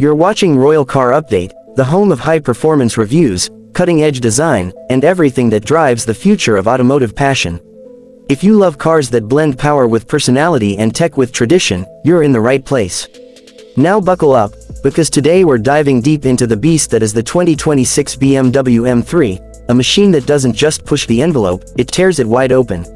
You're watching Royal Car Update, the home of high-performance reviews, cutting-edge design, and everything that drives the future of automotive passion. If you love cars that blend power with personality and tech with tradition, you're in the right place. Now buckle up, because today we're diving deep into the beast that is the 2026 BMW M3, a machine that doesn't just push the envelope, it tears it wide open.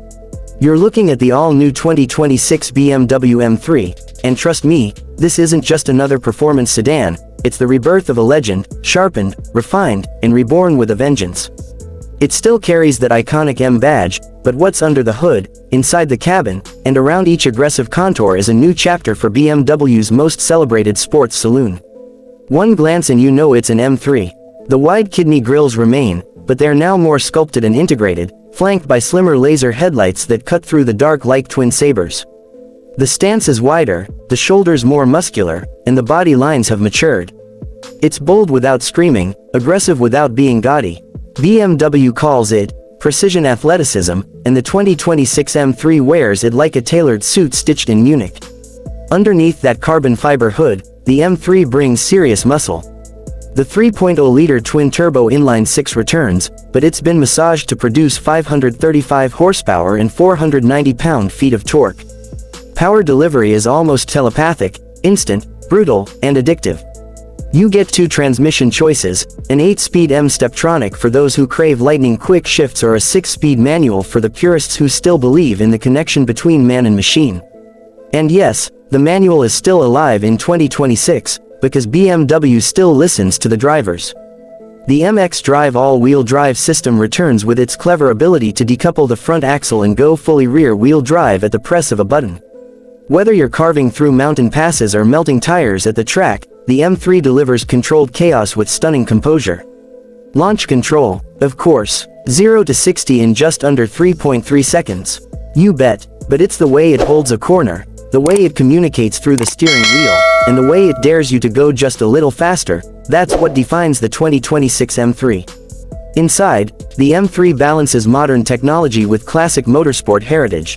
You're looking at the all-new 2026 BMW M3, and trust me, this isn't just another performance sedan, it's the rebirth of a legend, sharpened, refined, and reborn with a vengeance. It still carries that iconic M badge, but what's under the hood, inside the cabin, and around each aggressive contour is a new chapter for BMW's most celebrated sports saloon. One glance and you know it's an M3. The wide kidney grilles remain, but they're now more sculpted and integrated, flanked by slimmer laser headlights that cut through the dark like twin sabers. The stance is wider, the shoulders more muscular, and the body lines have matured. It's bold without screaming, aggressive without being gaudy. BMW calls it precision athleticism, and the 2026 M3 wears it like a tailored suit stitched in Munich. Underneath that carbon fiber hood, the M3 brings serious muscle. The 3.0-liter twin-turbo inline-six returns, but it's been massaged to produce 535 horsepower and 490 pound-feet of torque. Power delivery is almost telepathic, instant, brutal, and addictive. You get two transmission choices, an 8-speed M-Steptronic for those who crave lightning-quick shifts or a 6-speed manual for the purists who still believe in the connection between man and machine. And yes, the manual is still alive in 2026, because BMW still listens to the drivers. The MX Drive all-wheel drive system returns with its clever ability to decouple the front axle and go fully rear-wheel drive at the press of a button. Whether you're carving through mountain passes or melting tires at the track, the M3 delivers controlled chaos with stunning composure. Launch control, of course, 0 to 60 in just under 3.3 seconds. You bet, but it's the way it holds a corner, the way it communicates through the steering wheel, and the way it dares you to go just a little faster, that's what defines the 2026 M3. Inside, the M3 balances modern technology with classic motorsport heritage.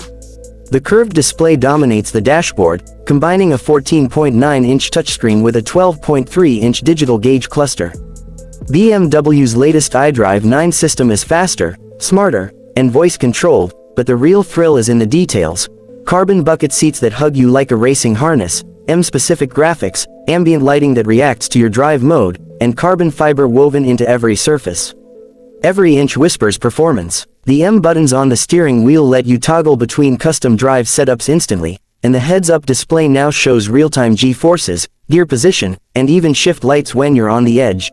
The curved display dominates the dashboard, combining a 14.9-inch touchscreen with a 12.3-inch digital gauge cluster. BMW's latest iDrive 9 system is faster, smarter, and voice-controlled, but the real thrill is in the details. Carbon bucket seats that hug you like a racing harness, M-specific graphics, ambient lighting that reacts to your drive mode, and carbon fiber woven into every surface. Every inch whispers performance. The M buttons on the steering wheel let you toggle between custom drive setups instantly, and the heads-up display now shows real-time G-forces, gear position, and even shift lights when you're on the edge.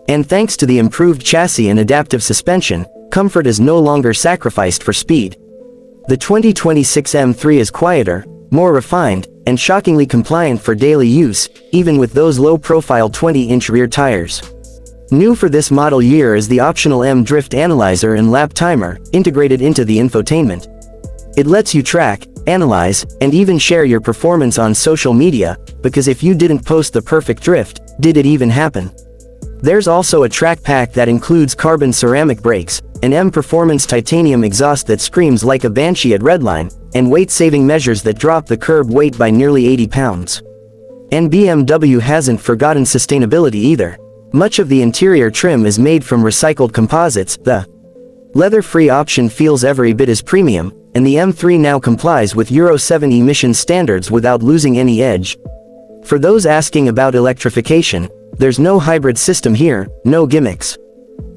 And thanks to the improved chassis and adaptive suspension, comfort is no longer sacrificed for speed. The 2026 M3 is quieter, more refined, and shockingly compliant for daily use, even with those low-profile 20-inch rear tires. New for this model year is the optional M Drift Analyzer and Lap Timer, integrated into the infotainment. It lets you track, analyze, and even share your performance on social media, because if you didn't post the perfect drift, did it even happen? There's also a track pack that includes carbon ceramic brakes, an M Performance titanium exhaust that screams like a banshee at redline, and weight-saving measures that drop the curb weight by nearly 80 pounds. And BMW hasn't forgotten sustainability either. Much of the interior trim is made from recycled composites. The leather-free option feels every bit as premium, and the M3 now complies with Euro 7 emission standards without losing any edge. For those asking about electrification, there's no hybrid system here, no gimmicks.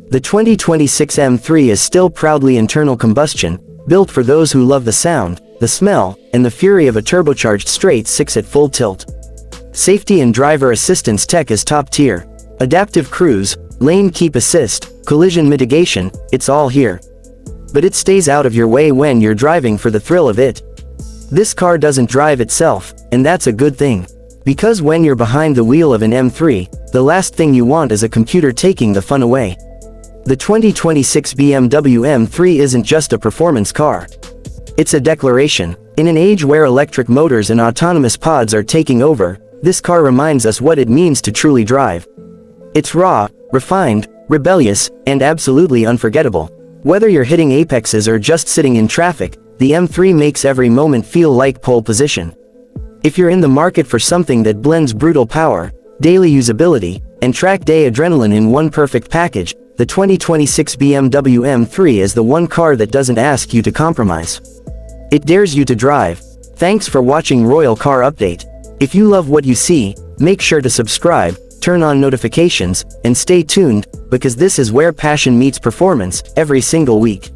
The 2026 M3 is still proudly internal combustion, built for those who love the sound, the smell, and the fury of a turbocharged straight six at full tilt. Safety and driver assistance tech is top tier. Adaptive cruise, lane keep assist, collision mitigation, it's all here. But it stays out of your way when you're driving for the thrill of it. This car doesn't drive itself, and that's a good thing. Because when you're behind the wheel of an M3, the last thing you want is a computer taking the fun away. The 2026 BMW M3 isn't just a performance car. It's a declaration. In an age where electric motors and autonomous pods are taking over, this car reminds us what it means to truly drive. It's raw, refined, rebellious, and absolutely unforgettable. Whether you're hitting apexes or just sitting in traffic, the M3 makes every moment feel like pole position. If you're in the market for something that blends brutal power, daily usability, and track day adrenaline in one perfect package, the 2026 BMW M3 is the one car that doesn't ask you to compromise. It dares you to drive. Thanks for watching Royal Car Update. If you love what you see, make sure to subscribe, turn on notifications, and stay tuned, because this is where passion meets performance, every single week.